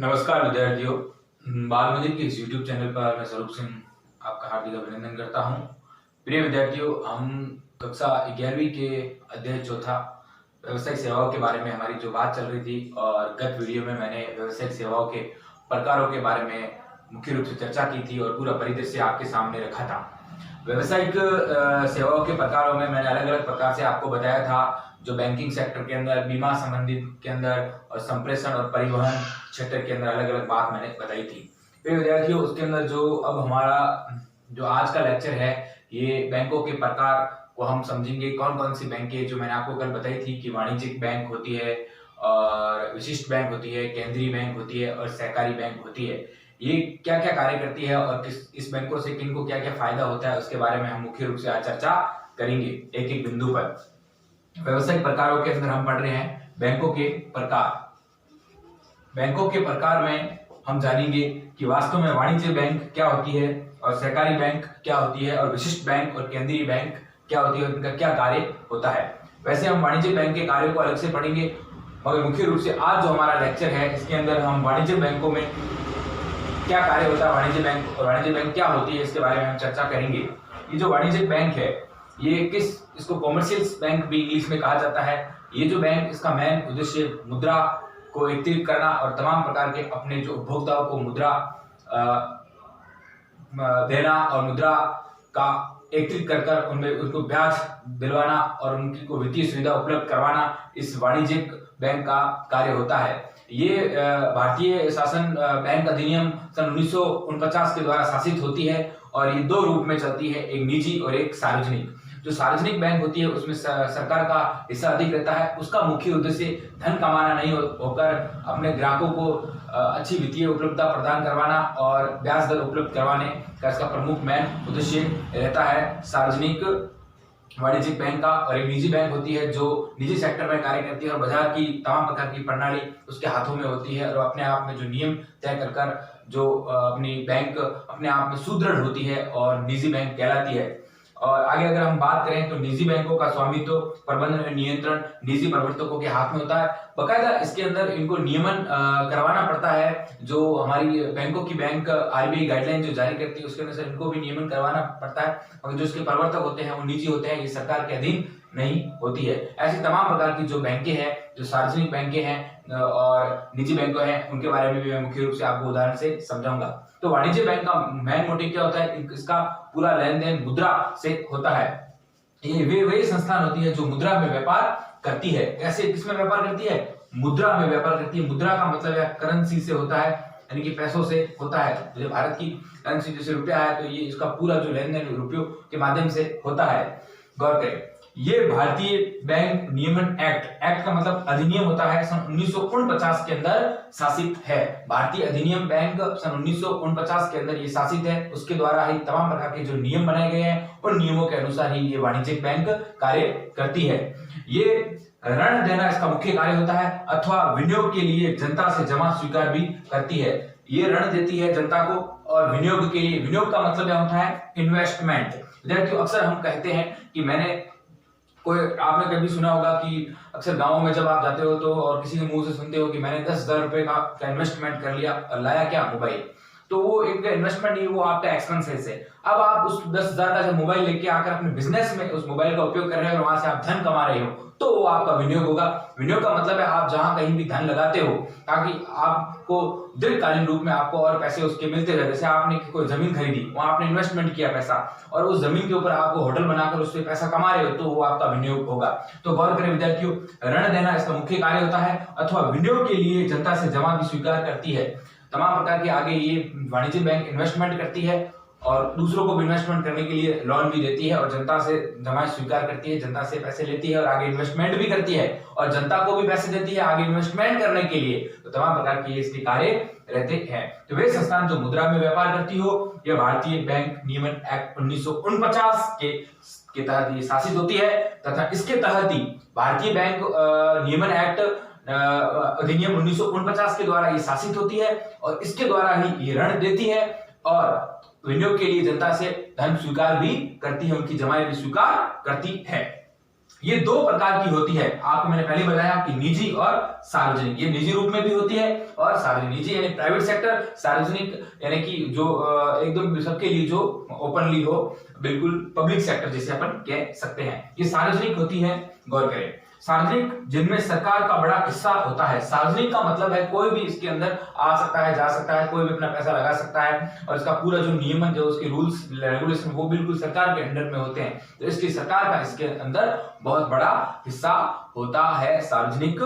नमस्कार विद्यार्थियों, बाल मंदिर के इस YouTube चैनल पर मैं स्वरूप सिंह आपका हार्दिक अभिनंदन करता हूं। प्रिय विद्यार्थियों, हम कक्षा 11वीं के अध्याय चौथा व्यावसायिक सेवाओं के बारे में हमारी जो बात चल रही थी और गत वीडियो में मैंने व्यावसायिक सेवाओं के प्रकारों के बारे में मुख्य रूप से चर्चा की थी और पूरा परिदृश्य आपके सामने रखा था। व्यावसायिक सेवाओं के प्रकारों में मैंने अलग अलग प्रकार से आपको बताया था, जो बैंकिंग सेक्टर के अंदर, बीमा संबंधित के अंदर और संप्रेषण और परिवहन क्षेत्र के अंदर अलग अलग बात मैंने बताई थी। फिर विद्यार्थियों, उसके अंदर जो अब हमारा जो आज का लेक्चर है, ये बैंकों के प्रकार को हम समझेंगे। कौन कौन सी बैंकें, जो मैंने आपको कल बताई थी कि वाणिज्यिक बैंक होती है और विशिष्ट बैंक होती है, केंद्रीय बैंक होती है और सहकारी बैंक होती है, ये क्या क्या कार्य करती है और इस बैंकों से किनको क्या क्या फायदा होता है, उसके बारे में हम मुख्य रूप से आज चर्चा करेंगे एक एक बिंदु पर। व्यावसायिक प्रकारों के अंदर हम पढ़ रहे हैं बैंकों के प्रकार। बैंकों के प्रकार में हम जानेंगे कि वास्तव में वाणिज्य बैंक क्या होती है और सहकारी बैंक क्या होती है और विशिष्ट बैंक और केंद्रीय बैंक क्या होती है और इनका क्या कार्य होता है। वैसे हम वाणिज्य बैंक के कार्यों को अलग से पढ़ेंगे, मगर मुख्य रूप से आज जो हमारा लेक्चर है, इसके अंदर हम वाणिज्य बैंकों में क्या कार्य होता है, वाणिज्य बैंक और वाणिज्य बैंक क्या होती है, इसके बारे में हम चर्चा करेंगे। ये जो वाणिज्यिक बैंक है, ये इसको कॉमर्शियल बैंक भी इंग्लिश में कहा जाता है। ये जो बैंक, इसका मेन उद्देश्य मुद्रा को एकत्रित करना और तमाम प्रकार के अपने जो उपभोक्ताओं को मुद्रा देना और मुद्रा का एकत्रित कर उनमें उनको ब्याज दिलवाना और उनकी को वित्तीय सुविधा उपलब्ध करवाना, इस वाणिज्यिक बैंक का कार्य होता है। ये भारतीय शासन बैंक अधिनियम सन 1949 के द्वारा शासित होती है और ये दो रूप में चलती है, एक निजी और एक सार्वजनिक। जो सार्वजनिक बैंक होती है, उसमें सरकार का हिस्सा अधिक रहता है। उसका मुख्य उद्देश्य धन कमाना नहीं होकर अपने ग्राहकों को अच्छी वित्तीय उपलब्धता प्रदान करवाना और ब्याज दर उपलब्ध करवाने का इसका प्रमुख मेन उद्देश्य रहता है सार्वजनिक वाणिज्यिक बैंक का। और एक निजी बैंक होती है जो निजी सेक्टर में कार्य करती है और बाजार की तमाम प्रकार की प्रणाली उसके हाथों में होती है और अपने आप में जो नियम तय कर जो अपनी बैंक अपने आप में सुदृढ़ होती है और निजी बैंक कहलाती है। और आगे अगर हम बात करें तो निजी बैंकों का स्वामित्व, प्रबंधन और नियंत्रण निजी प्रवर्तकों के हाथ में होता है। बकायदा इसके अंदर इनको नियमन करवाना पड़ता है। जो हमारी बैंकों की बैंक आरबीआई गाइडलाइन जो जारी करती है, उसके अनुसार इनको भी नियमन करवाना पड़ता है। और जो इसके प्रवर्तक होते हैं वो निजी होते हैं, ये सरकार के अधीन नहीं होती है। ऐसी तमाम प्रकार की जो बैंकें हैं, जो सार्वजनिक बैंकें हैं और निजी बैंकें हैं, उनके बारे में भी मैं मुख्य रूप से आपको उदाहरण से समझाऊंगा। तो वाणिज्य बैंक का मेन मोटिव क्या होता है? इसका पूरा लेन देन मुद्रा से होता है। ये वही संस्थान होती है जो मुद्रा में व्यापार करती है। कैसे, किसमें व्यापार करती है? मुद्रा में व्यापार करती है। मुद्रा का मतलब है करेंसी से होता है, यानी कि पैसों से होता है। जैसे भारत की करेंसी जैसे रुपया है, तो ये इसका पूरा जो लेन देन रुपयों के माध्यम से होता है। गौर करें, ये भारतीय बैंक नियमन एक्ट का मतलब अधिनियम होता है, सन 1949 के अंदर शासित है। भारतीय अधिनियम बैंक सन 1949 के अंदर ये शासित है। उसके द्वारा ही तमाम प्रकार के जो नियम बनाए गए हैं, उन नियमों के अनुसार ही ये वाणिज्यिक बैंक कार्य करती है। ये ऋण देना इसका मुख्य कार्य होता है अथवा विनियोग के लिए जनता से जमा स्वीकार भी करती है। ये ऋण देती है जनता को और विनियोग के लिए, विनियोग का मतलब क्या होता है? इन्वेस्टमेंट। विद्यार्थियों, अक्सर हम कहते हैं कि आपने कभी सुना होगा कि अक्सर गांवों में जब आप जाते हो तो और किसी के मुंह से सुनते हो कि मैंने 10,000 रुपए का इन्वेस्टमेंट कर लिया और लाया क्या? मोबाइल। तो वो एक इन्वेस्टमेंट नहीं, वो आपका एक्सपेंसेस है। अब आप उस 10,000 का जब मोबाइल लेके आकर अपने बिजनेस में उस मोबाइल का उपयोग कर रहे हो और वहां से आप धन कमा रहे हो, तो वो आपका विनियोग होगा। विनियोग का मतलब है आप जहां कहीं भी धन लगाते हो ताकि आपको दीर्घकालीन रूप में आपको और पैसे उसके मिलते रहे। जैसे आपने कोई जमीन खरीदी, वहां आपने इन्वेस्टमेंट किया पैसा और उस जमीन के ऊपर आपको होटल बनाकर उससे पैसा कमा रहे हो, तो वो आपका विनियोग होगा। तो गौर करें विद्यार्थियों, ऋण देना इसका मुख्य कार्य होता है अथवा विनियोग के लिए जनता से जमा भी स्वीकार करती है। तमाम प्रकार के आगे ये वाणिज्य बैंक इन्वेस्टमेंट करती है और दूसरों को भी इन्वेस्टमेंट करने के लिए लोन भी देती है और जनता से जमा स्वीकार करती है, जनता से पैसे लेती है और आगे इन्वेस्टमेंट भी करती है और जनता को भी पैसे देती है आगे इन्वेस्टमेंट करने के लिए। तो तमाम प्रकार के इसके कार्य रहते हैं। तो वे संस्थान जो मुद्रा में व्यापार करती हो, यह भारतीय बैंक नियमन एक्ट 1949 के तहत ये शासित होती है तथा इसके तहत ही भारतीय बैंक नियमन एक्ट अधिनियम 1949 के द्वारा ये शासित होती है और इसके द्वारा ही ये ऋण देती है और विनियोग के लिए जनता से धन स्वीकार भी करती है, उनकी जमाएं भी स्वीकार करती है। ये दो प्रकार की होती है। आपको मैंने पहले बताया कि निजी और सार्वजनिक। ये निजी रूप में भी होती है और सार्वजनिक। निजी यानी प्राइवेट सेक्टर, सार्वजनिक यानी कि जो एकदम सबके लिए जो ओपनली हो, बिल्कुल पब्लिक सेक्टर जिसे अपन कह सकते हैं। ये सार्वजनिक होती है। गौर करें, सार्वजनिक जिनमें सरकार का बड़ा हिस्सा होता है। सार्वजनिक का मतलब है कोई भी इसके अंदर आ सकता है, जा सकता है, कोई भी अपना पैसा लगा सकता है और इसका पूरा जो नियमन, जो उसके रूल्स रेगुलेशन वो बिल्कुल सरकार के अंडर में होते हैं। तो इसकी सरकार का इसके अंदर बहुत बड़ा हिस्सा होता है सार्वजनिक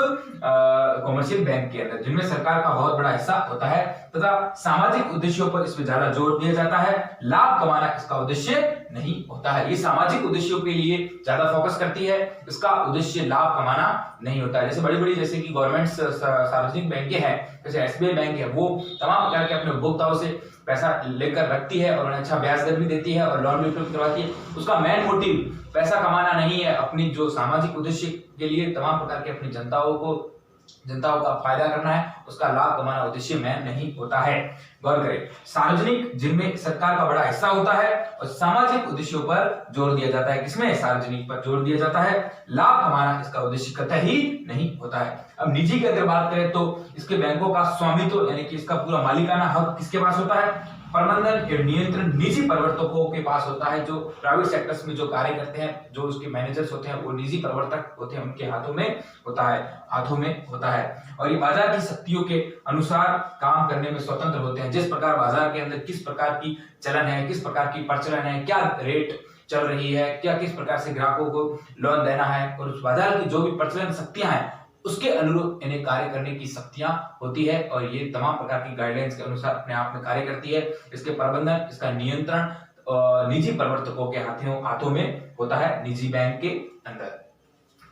कॉमर्शियल बैंक के अंदर, जिनमें सरकार का बहुत बड़ा हिस्सा होता है तथा सामाजिक उद्देश्यों पर इसमें ज्यादा जोर दिया जाता है। लाभ कमाना इसका उद्देश्य नहीं होता है। ये सामाजिक उद्देश्यों के लिए ज्यादा फोकस करती है, इसका उद्देश्य लाभ कमाना नहीं होता है। जैसे बड़ी बड़ी जैसे कि गवर्नमेंट सार्वजनिक बैंकें हैं, जैसे एसबीआई बैंक है, वो तमाम प्रकार के अपने उपभोक्ताओं से पैसा लेकर रखती है और उन्हें अच्छा ब्याज दर भी देती है और लोन भी उपलब्ध करवाती है। उसका मेन मोटिव पैसा कमाना नहीं है, अपनी जो सामाजिक उद्देश्य के लिए तमाम प्रकार के अपनी जनताओं का फायदा करना है, उसका लाभ कमाना उद्देश्य में नहीं होता है। गौर करें, सार्वजनिक जिनमें सरकार का बड़ा हिस्सा होता है और सामाजिक उद्देश्यों पर जोर दिया जाता है। किसमें? सार्वजनिक पर जोर दिया जाता है। लाभ कमाना इसका उद्देश्य कतई नहीं होता है। अब निजी की अगर बात करें तो इसके बैंकों का स्वामित्व यानी कि इसका पूरा मालिकाना हक किसके पास होता है? प्रबंधन या नियंत्रण निजी प्रवर्तकों के पास होता है। जो प्राइवेट सेक्टर्स में जो कार्य करते हैं, जो उसके मैनेजर्स होते हैं, वो निजी प्रवर्तक होते हैं, उनके हाथों में होता है। और ये बाजार की शक्तियों के अनुसार काम करने में स्वतंत्र होते हैं। जिस प्रकार बाजार के अंदर किस प्रकार की चलन है, किस प्रकार की प्रचलन है, क्या रेट चल रही है, क्या किस प्रकार से ग्राहकों को लोन देना है, और उस बाजार की जो भी प्रचलन शक्तियां हैं उसके अनुरूप इन्हें कार्य करने की शक्तियां होती है और ये तमाम प्रकार की गाइडलाइंस के अनुसार अपने आप में कार्य करती है। इसके प्रबंधन, इसका नियंत्रण निजी प्रवर्तकों के हाथों में होता है, निजी बैंक के अंदर।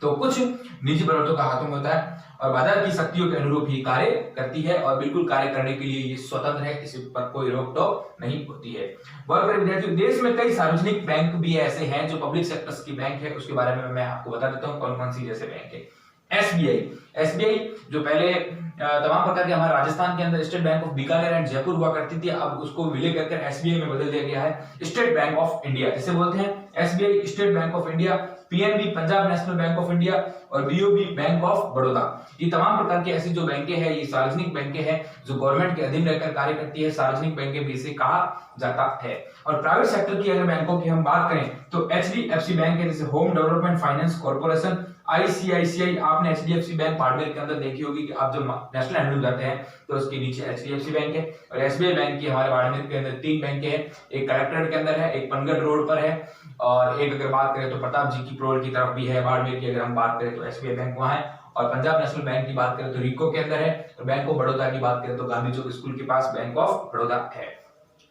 तो कुछ निजी प्रवर्तकों का हाथों में होता है और बाजार की शक्तियों के अनुरूप ही कार्य करती है और बिल्कुल कार्य करने के लिए ये स्वतंत्र है, इस पर कोई रोक टोक नहीं होती है। बहुत बड़े विद्यार्थियों, देश में कई सार्वजनिक बैंक भी ऐसे हैं जो पब्लिक सेक्टर्स की बैंक है, उसके बारे में मैं आपको बता देता हूँ कौन कौन सी जैसे बैंक है। एसबीआई जो पहले तमाम प्रकार के हमारे राजस्थान के अंदर state bank of Bikaner and Jaipur हुआ करती थी, अब उसको विलय करके एसबीआई में बदल दिया गया है स्टेट बैंक ऑफ इंडिया, जिसे बोलते हैं SBI state bank of India, PNB Punjab national bank of India और बीओबी बैंक ऑफ बड़ौदा। ये तमाम प्रकार की ऐसी जो बैंकें हैं, ये सार्वजनिक बैंकें हैं जो गवर्नमेंट के अधीन रहकर कार्य करती है। सार्वजनिक बैंकें भी इसे कहा जाता है। और प्राइवेट सेक्टर की अगर बैंकों की हम बात करें तो एचडीएफसी बैंक है, जैसे home development finance corporation, ICICI. आपने एचडीएफसी बैंक बाड़मेर के अंदर देखी होगी कि आप जब नेशनल हैंडलूम जाते हैं तो उसके नीचे एचडीएफसी बैंक है। और एसबीआई बैंक की हमारे बाड़मेर के अंदर 3 बैंकें हैं, एक कलेक्ट्रेट के अंदर है, एक पनगढ़ रोड पर है और एक अगर बात करें तो प्रताप जी की प्रोल की तरफ भी है। बाड़मेर की अगर हम बात करें तो एसबीआई बैंक वहां है और पंजाब नेशनल बैंक की बात करें तो रिको के अंदर है और बैंक ऑफ बड़ौदा की बात करें तो गांधी चौक स्कूल के पास बैंक ऑफ बड़ौदा है।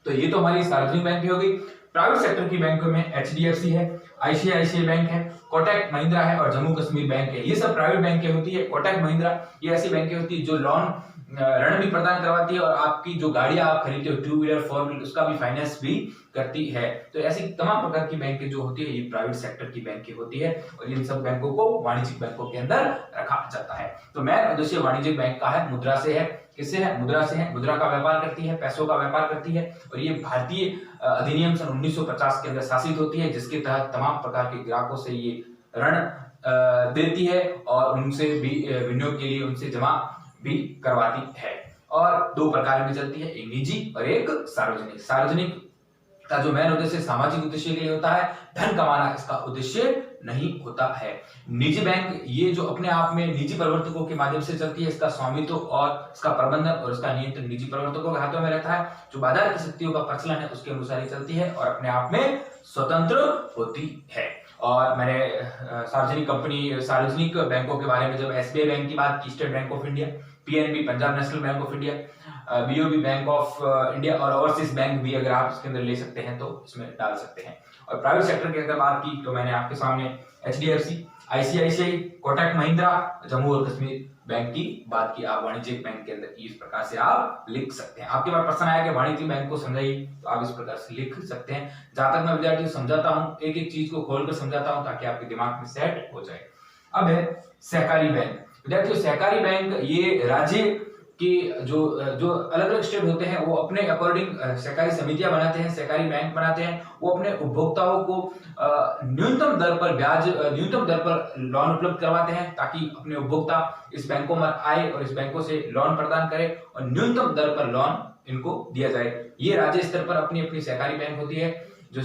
तो ये तो हमारी सार्वजनिक बैंक हो गई। प्राइवेट सेक्टर की बैंकों में एचडीएफसी है, आईसीआईसीआई बैंक है, कोटक महिंद्रा है और जम्मू कश्मीर बैंक है। ये सब प्राइवेट बैंकें होती है। कोटक महिंद्रा ये ऐसी बैंकें होती है जो लोन ऋण भी प्रदान करवाती है और आपकी जो गाड़ियां आप खरीदते हो 2 व्हीलर 4 व्हीलर उसका भी फाइनेंस भी करती है। तो ऐसी तमाम प्रकार की बैंकें जो होती है ये प्राइवेट सेक्टर की बैंकें होती है और इन सब बैंकों को वाणिज्यिक बैंकों के अंदर रखा जाता है। तो मेन उद्देश्य वाणिज्यिक बैंक का है, मुद्रा से है। किससे है? मुद्रा से है। मुद्रा का व्यापार करती है, पैसों का व्यापार करती है और ये भारतीय अधिनियम सन 1950 के अंदर शासित होती है, जिसके तहत तमाम प्रकार के ग्राहकों से ये ऋण देती है और उनसे भी विनियोग के लिए उनसे जमा भी करवाती है। और 2 प्रकार में चलती है, एक निजी और एक सार्वजनिक। सार्वजनिक का जो मेन उद्देश्य सामाजिक उद्देश्य के लिए होता है, धन कमाना इसका उद्देश्य नहीं होता है। निजी बैंक ये जो अपने आप में निजी प्रवर्तकों के माध्यम से चलती है, इसका स्वामित्व और इसका प्रबंधन और इसका नियंत्रण निजी प्रवर्तकों के हाथों में रहता है। जो बाजार की शक्तियों का प्रचलन है उसके अनुसार ही चलती है और अपने आप में स्वतंत्र होती है। और मैंने सार्वजनिक बैंकों के बारे में जब एसबीआई बैंक की बात की, state bank of India, PNB Punjab national bank of India, BOB bank of India और ओवरसीज बैंक भी अगर आप इसके अंदर ले सकते हैं तो इसमें डाल सकते हैं। और प्राइवेट सेक्टर की अगर बात की तो मैंने आपके सामने एचडीएफसी, आईसीआईसीआई, कोटक महिंद्रा, जम्मू और कश्मीर बैंक की बात की। आप वाणिज्यिक बैंक के अंदर इस प्रकार से आप लिख सकते हैं। आपके पास प्रश्न आया कि वाणिज्यिक बैंक को समझाइए, तो आप इस प्रकार से लिख सकते हैं। जहां तक मैं विद्यार्थियों समझाता हूं, एक एक चीज को खोलकर समझाता हूं ताकि आपके दिमाग में सेट हो जाए। अब है सहकारी बैंक। विद्यार्थियों सहकारी बैंक ये राज्य कि जो जो अलग अलग स्टेट होते हैं वो अपने अकॉर्डिंग सहकारी समितियां बनाते हैं, सहकारी बैंक बनाते हैं। वो अपने उपभोक्ताओं को न्यूनतम दर पर ब्याज, न्यूनतम दर पर लोन उपलब्ध करवाते हैं, ताकि अपने उपभोक्ता इस बैंकों में आए और इस बैंकों से लोन प्रदान करें और न्यूनतम दर पर लोन इनको दिया जाए। ये राज्य स्तर पर अपनी अपनी सहकारी बैंक होती है, जो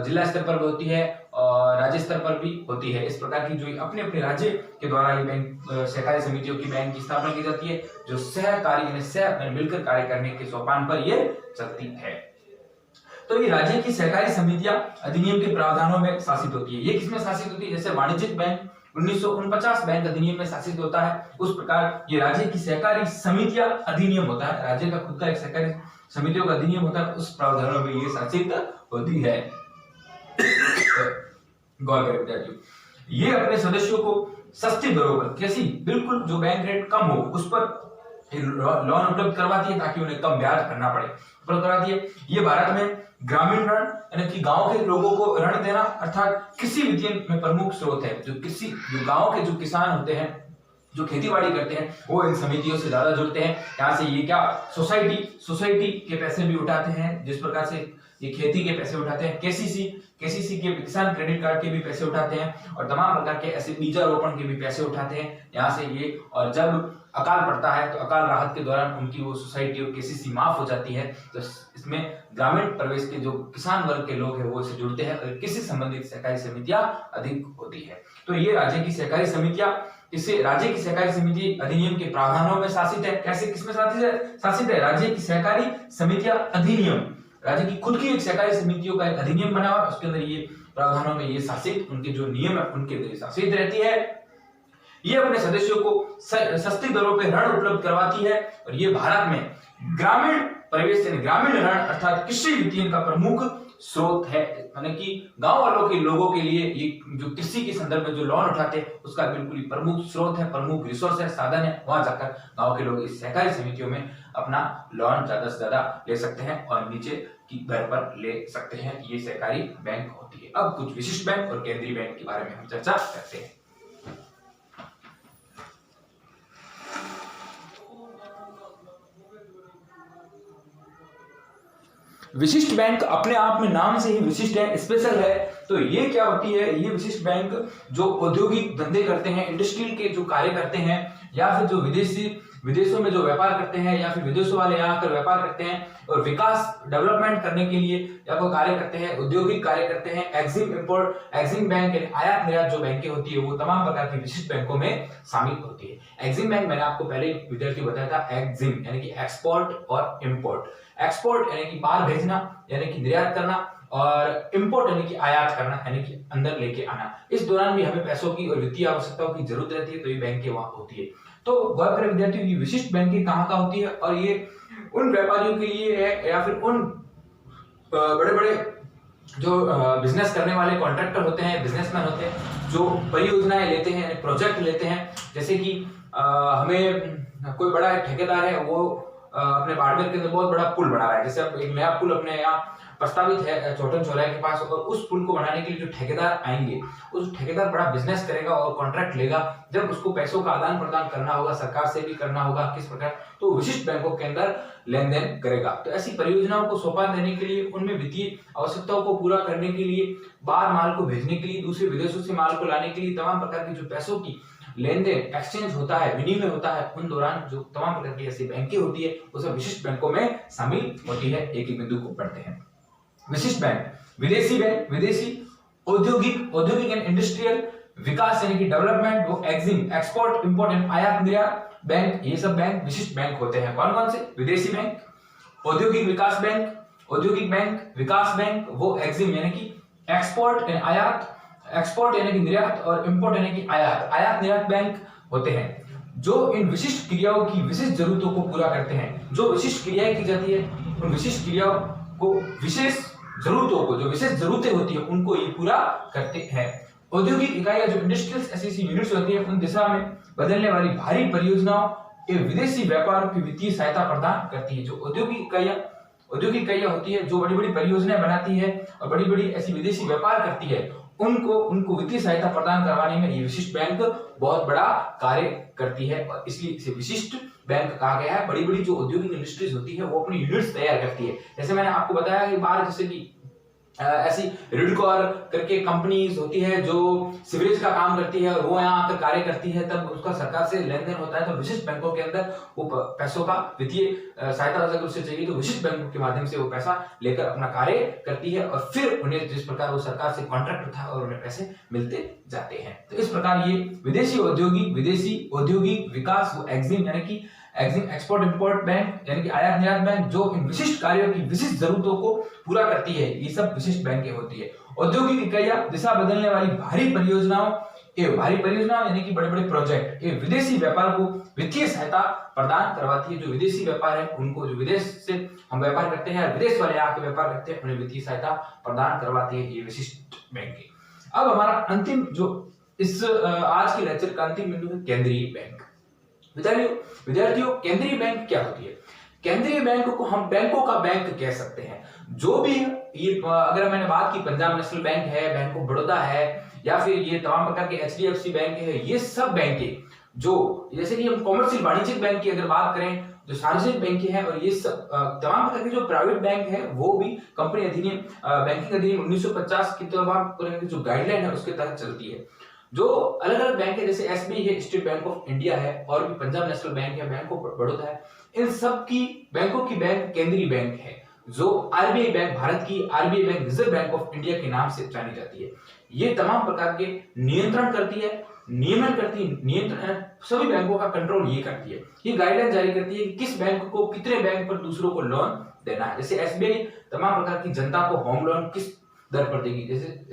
जिला स्तर पर भी होती है और राज्य स्तर पर भी होती है। इस प्रकार की जो अपने अपने राज्य के द्वारा ये बैंक सहकारी समितियों की बैंक की स्थापना की जाती है, जो सहकारी मिलकर कार्य करने के सोपान पर ये चलती है। तो ये राज्य की सहकारी समितियां अधिनियम के प्रावधानों में शासित होती है। ये किसमें शासित होती है? जैसे वाणिज्यिक बैंक 1949 बैंक अधिनियम में शासित होता है, उस प्रकार ये राज्य की सहकारी समितियां अधिनियम होता है, राज्य का खुद का एक सहकारी समितियों का अधिनियम होता है, उस प्रावधानों में ये शासित होती है। गौर करें विद्यार्थियों, ये अपने सदस्यों को सस्ती दरों पर, कैसी, बिल्कुल जो बैंक रेट कम हो उस पर लोन उपलब्ध करवाती है, ताकि उन्हें कम ब्याज भरना पड़े, उपलब्ध करवाती है। ये भारत में ग्रामीण ऋण यानी कि गांव के लोगों को ऋण देना अर्थात कृषि वित्तीय में प्रमुख स्रोत है। जो गांव के जो किसान होते हैं, जो खेती बाड़ी करते हैं, वो इन समितियों से ज्यादा जुड़ते हैं। यहाँ से ये क्या सोसाइटी के पैसे भी उठाते हैं, जिस प्रकार से ये खेती के पैसे उठाते हैं, केसीसी के किसान क्रेडिट कार्ड के भी पैसे उठाते हैं और तमाम प्रकार के ऐसे बीजारोपण के भी पैसे उठाते हैं यहाँ से ये। और जब अकाल पड़ता है तो अकाल राहत के दौरान उनकी वो सोसाइटी और केसीसी माफ हो जाती है, तो इसमें ग्रामीण प्रवेश के जो किसान वर्ग के लोग हैं वो इससे जुड़ते हैं और कृषि संबंधित सहकारी समितियां अधिक होती है। तो ये राज्य की सहकारी समितियां, इससे राज्य की सहकारी समिति अधिनियम के प्रावधानों में शासित है। कैसे, किसमें शासित है? राज्य की सहकारी समितियां अधिनियम, राज्य की खुद की एक सहकारी समितियों का एक अधिनियम बना हुआ, उसके अंदर ये प्रावधानों में ये शासित, उनके जो नियम है उनके अंदर शासित रहती है। ये अपने सदस्यों को सस्ती दरों पे ऋण उपलब्ध करवाती है और ये भारत में ग्रामीण परिवेश यानी ग्रामीण ऋण अर्थात कृषि वित्तीय का प्रमुख स्रोत है। यानी कि गांव वालों के लोगों के लिए ये जो कृषि के संदर्भ में जो लोन उठाते हैं उसका बिल्कुल ही प्रमुख स्रोत है, प्रमुख रिसोर्स है, साधन है। वहां जाकर गांव के लोग इस सहकारी समितियों में अपना लोन ज्यादा से ज्यादा ले सकते हैं और नीचे की दर पर ले सकते हैं। ये सहकारी बैंक होती है। अब कुछ विशिष्ट बैंक और केंद्रीय बैंक के बारे में हम चर्चा करते हैं। विशिष्ट बैंक अपने आप में नाम से ही विशिष्ट है, स्पेशल है। तो ये क्या होती है? ये विशिष्ट बैंक जो औद्योगिक धंधे करते हैं, इंडस्ट्रियल के जो कार्य करते हैं, या फिर जो विदेशों में जो व्यापार करते हैं, या फिर विदेशों वाले यहाँ आकर व्यापार करते हैं और विकास डेवलपमेंट करने के लिए या कोई कार्य करते हैं, औद्योगिक कार्य करते हैं। एक्जिम बैंक यानी आयात निर्यात जो बैंकें होती है वो तमाम प्रकार की विशिष्ट बैंकों में शामिल होती है। एक्जिम बैंक मैंने आपको पहले विद्यार्थी बताया था, एक्जिम यानी कि एक्सपोर्ट और इम्पोर्ट। एक्सपोर्ट यानी कि बाहर भेजना यानी कि निर्यात करना, और इंपोर्ट यानी कि आयात करना यानी कि अंदर लेके आना। इस दौरान भी हमें पैसों की और वित्तीय आवश्यकताओं की जरूरत रहती है, तो ये बैंकें वहां होती है। तो गौर करें विद्यार्थियों, ये विशिष्ट बैंकें कहाँ का होती है और ये उन व्यापारियों के लिए है या फिर उन बड़े बड़े जो बिजनेस करने वाले कॉन्ट्रैक्टर होते हैं, बिजनेसमैन होते हैं, जो परियोजनाएं लेते हैं, प्रोजेक्ट लेते हैं। जैसे कि हमें कोई बड़ा ठेकेदार है, वो अपने बाड़मेर के अंदर बहुत बड़ा पुल बना रहा है। जैसे अब एक नया पुल अपने यहाँ प्रस्तावित है छोटन चौराहे के पास, और उस पुल को बनाने के लिए जो ठेकेदार आएंगे, उस ठेकेदार बड़ा बिजनेस करेगा और कॉन्ट्रैक्ट लेगा। जब उसको पैसों का आदान प्रदान करना होगा, सरकार से भी करना होगा, किस प्रकार, तो विशिष्ट बैंकों के अंदर लेन देन करेगा। तो ऐसी परियोजनाओं को सौंपा देने के लिए, उनमें वित्तीय आवश्यकताओं को पूरा करने के लिए, बाहर माल को भेजने के लिए, दूसरे विदेशों से माल को लाने के लिए, तमाम प्रकार की जो पैसों की लेन देन, एक्सचेंज होता है, विनिमय होता है, उन दौरान जो तमाम प्रकार की ऐसी बैंकें होती है वो सब विशिष्ट बैंकों में शामिल होती है। एक ही बिंदु को पढ़ते हैं। विशिष्ट बैंक, विदेशी बैंक, विदेशी औद्योगिक एंड इंडस्ट्रियल विकास यानी कि डेवलपमेंट, वो एक्जिम एक्सपोर्ट इंपोर्ट एंड आयात निर्यात बैंक, ये सब बैंक विशिष्ट बैंक होते हैं। कौन कौन से? विदेशी बैंक, औद्योगिक विकास बैंक, औद्योगिक बैंक, विकास बैंक, वो एक्जिम यानी कि एक्सपोर्ट एंड आयात, एक्सपोर्ट यानी कि निर्यात और इंपोर्ट यानी कि आयात निर्यात बैंक होते हैं, जो इन विशिष्ट क्रियाओं की विशिष्ट जरूरतों को पूरा करते हैं। जो विशिष्ट क्रियाएं की जाती है, उन विशिष्ट क्रियाओं को, विशेष जरूरतों को, जो विशेष जरूरतें होती है उनको ये पूरा करते हैं। औद्योगिक इकाइयां जो इंडस्ट्रियल ऐसी यूनिट्स होती है, उन दिशा में बदलने वाली भारी परियोजनाओं एवं विदेशी व्यापार की वित्तीय सहायता प्रदान करती है। जो औद्योगिक इकाइयां होती है, जो बड़ी बड़ी परियोजनाएं बनाती है और बड़ी बड़ी ऐसी विदेशी व्यापार करती है, उनको वित्तीय सहायता प्रदान करवाने में ये विशिष्ट बैंक बहुत बड़ा कार्य करती है, और इसलिए इसे विशिष्ट बैंक कहा गया है। बड़ी बड़ी जो औद्योगिक इंडस्ट्रीज होती है वो अपनी यूनिट्स तैयार करती है। जैसे मैंने आपको बताया कि बाहर जैसे कि ऐसी रिडकॉर करके कंपनीज होती है जो सीवरेज का काम करती है और वो यहाँ आकर कार्य करती है, तब उसका सरकार से लेन देन होता है। तो विशिष्ट बैंकों के अंदर वो पैसों का वित्तीय सहायता अगर उसे चाहिए तो विशिष्ट बैंकों के माध्यम से वो पैसा लेकर अपना कार्य करती है, और फिर उन्हें जिस प्रकार वो सरकार से कॉन्ट्रैक्ट होता है और उन्हें पैसे मिलते जाते हैं। तो इस प्रकार ये विदेशी औद्योगिक विकास वो एग्जिम यानी कि एग्जिम एक्सपोर्ट इंपोर्ट बैंक यानी कि आयात निर्यात बैंक जो इन विशिष्ट कार्यों की विशिष्ट जरूरतों को पूरा करती है, ये सब विशिष्ट बैंकें होती है। औद्योगिक इकाइयां दिशा बदलने वाली भारी परियोजनाओं यानी कि बड़े बड़े प्रोजेक्ट ये विदेशी व्यापार को वित्तीय सहायता प्रदान करवाती है। जो विदेशी व्यापार है उनको, जो विदेश से हम व्यापार करते हैं, विदेश वाले आके व्यापार करते हैं, उन्हें वित्तीय सहायता प्रदान करवाती है ये विशिष्ट बैंकें। अब हमारा अंतिम जो इस आज के लेक्चर का अंतिम बिंदु है केंद्रीय बैंक। विद्यार्थियों केंद्रीय बैंक क्या होती है? केंद्रीय बैंक को हम बैंकों का बैंक कह सकते हैं। जो भी ये अगर मैंने बात की पंजाब नेशनल बैंक है, बैंक ऑफ बड़ौदा है, या फिर ये तमाम प्रकार के HDFC बैंक है, ये सब बैंकें जो जैसे कि हम कॉमर्शियल वाणिज्यिक बैंक की अगर बात करें, जो सार्वजनिक बैंकें हैं, और ये सब तमाम प्रकार के जो प्राइवेट बैंक है वो भी कंपनी अधिनियम बैंकिंग अधिनियम 1950 की तमाम जो गाइडलाइन है उसके तहत चलती है। जो अलग अलग बैंक है जैसे SBI है, स्टेट बैंक ऑफ इंडिया है, और भी पंजाब नेशनल बैंक है, बैंक ऑफ बड़ौदा है, इन सब की बैंकों की बैंक केंद्रीय बैंक है। जो RBI बैंक, भारत की RBI bank reserve bank of India के नाम से जानी जाती है। ये तमाम प्रकार के नियंत्रण करती है, नियमन करती है, नियंत्रण सभी बैंकों का कंट्रोल ये करती है। ये गाइडलाइन जारी करती है कि किस बैंक को कितने बैंक पर दूसरों को लोन देना है। जैसे SBI तमाम प्रकार की जनता को होम लोन किस दर पर देगी, जैसे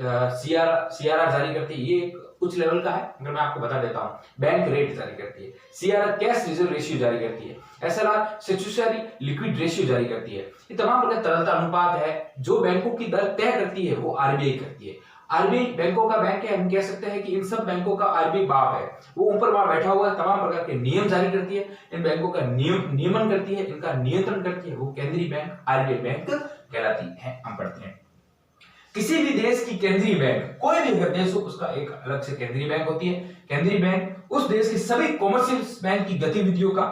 CRR जारी करती है, ये एक उच्च लेवल का है, अगर मैं आपको बता देता हूं, बैंक रेट जारी करती है, CRR कैश रिजर्व रेशियो जारी करती है, SLR स्टैट्यूटरी लिक्विड रेशियो जारी करती है। ये तमाम प्रकार तरलता अनुपात है जो बैंकों की दर तय करती है वो RBI करती है। RBI बैंकों का बैंक है, हम कह सकते हैं कि इन सब बैंकों का RBI बाप है, वो ऊपर वहां बैठा हुआ है, तमाम प्रकार के नियम जारी करती है, इन बैंकों का नियमन करती है, इनका नियंत्रण करती है, वो केंद्रीय बैंक RBI बैंक कहलाती है। हम पढ़ते हैं किसी भी देश की केंद्रीय बैंक, कोई भी अगर देश हो उसका एक अलग से केंद्रीय बैंक होती है। केंद्रीय बैंक उस देश की सभी कॉमर्शियल बैंक की गतिविधियों का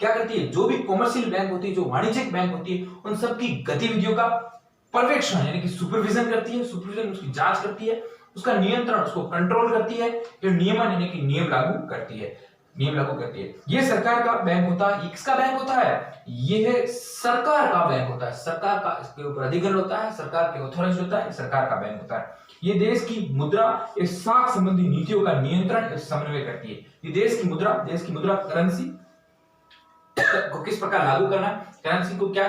क्या करती है? जो भी कॉमर्शियल बैंक होती है, जो वाणिज्यिक बैंक होती है, उन सब की गतिविधियों का पर्यवेक्षण यानी कि सुपरविजन करती है, सुपरविजन उसकी जांच करती है, उसका नियंत्रण, उसको कंट्रोल करती है, फिर नियमन यानी कि नियम लागू करती है। ये सरकार का बैंक होता है। ये किसका बैंक होता है? ये है सरकार का बैंक होता है। सरकार का इसके ऊपर अधिग्रहण होता है, सरकार के ऑथोराइज होता है, सरकार का बैंक होता है। ये देश की मुद्रा एक साख संबंधी नीतियों का नियंत्रण और समन्वय करती है। ये देश की मुद्रा करेंसी को किस प्रकार लागू करना है, करेंसी को क्या,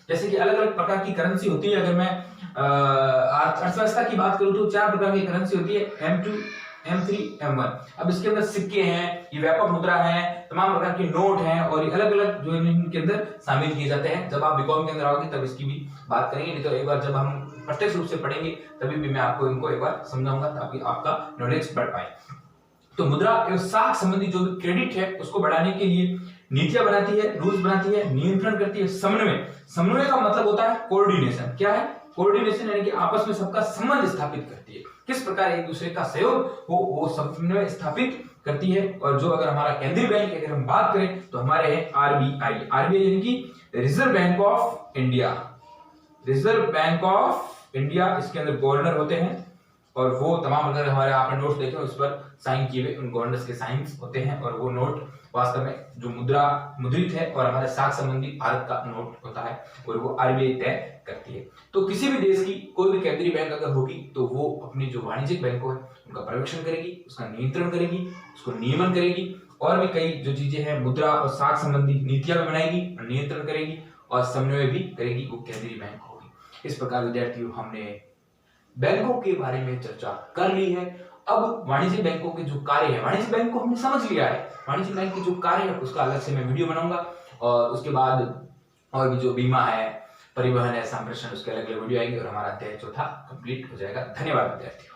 जैसे कि अलग अलग प्रकार की करेंसी होती है। अगर मैं अर्थव्यवस्था की बात करूं तो 4 प्रकार की करेंसी होती है, M2, M3, M1। अब इसके अंदर सिक्के हैं, ये व्यापक मुद्रा है, तमाम प्रकार के नोट हैं, और ये अलग अलग जो इनके अंदर शामिल किए जाते हैं। जब आप बीकॉम के अंदर आओगे तब इसकी भी बात करेंगे, नहीं तो एक बार जब हम प्रत्यक्ष रूप से पढ़ेंगे तभी भी मैं आपको इनको एक बार समझाऊंगा ताकि आपका नॉलेज बढ़ पाए। तो मुद्रा एवं साख संबंधी जो भी क्रेडिट है उसको बढ़ाने के लिए नीतियां बनाती है, रूल्स बनाती है, नियंत्रण करती है। समन्वय का मतलब होता है कोऑर्डिनेशन। क्या है कोऑर्डिनेशन? यानी कि आपस में सबका संबंध स्थापित करती है, किस प्रकार एक दूसरे का सहयोग हो वो समन्वय स्थापित करती है। और जो अगर हमारा केंद्रीय बैंक की अगर हम बात करें तो हमारे हैं RBI यानी कि रिजर्व बैंक ऑफ इंडिया। इसके अंदर गवर्नर होते हैं, और वो तमाम अगर हमारे आपने नोट देखे उस पर साइन किए हुए उन गवर्नर्स के साइंस होते हैं, और वो नोट वास्तव में जो मुद्रित है और हमारे साख संबंधी भारत का नोट होता है, और वो RBI तय करती है। तो किसी भी देश की कोई भी केंद्रीय बैंक अगर होगी तो वो अपनी जो वाणिज्यिक बैंकों है उनका पर्यवेक्षण करेगी, उसका नियंत्रण करेगी, उसको नियमन करेगी, और भी कई जो चीजें हैं मुद्रा और साख संबंधी नीतियां भी बनाएगी, नियंत्रण करेगी और समन्वय भी करेगी, वो केंद्रीय बैंक होगी। इस प्रकार विद्यार्थियों हमने बैंकों के बारे में चर्चा कर ली है। अब वाणिज्यिक बैंकों के जो कार्य है, वाणिज्यिक बैंक को हमने समझ लिया है, वाणिज्यिक बैंक के जो कार्य है उसका अलग से मैं वीडियो बनाऊंगा, और उसके बाद और भी जो बीमा है, परिवहन है, संप्रेषण, उसके अलग अलग वीडियो आएंगे, और हमारा अध्याय 4 कंप्लीट हो जाएगा। धन्यवाद विद्यार्थियों।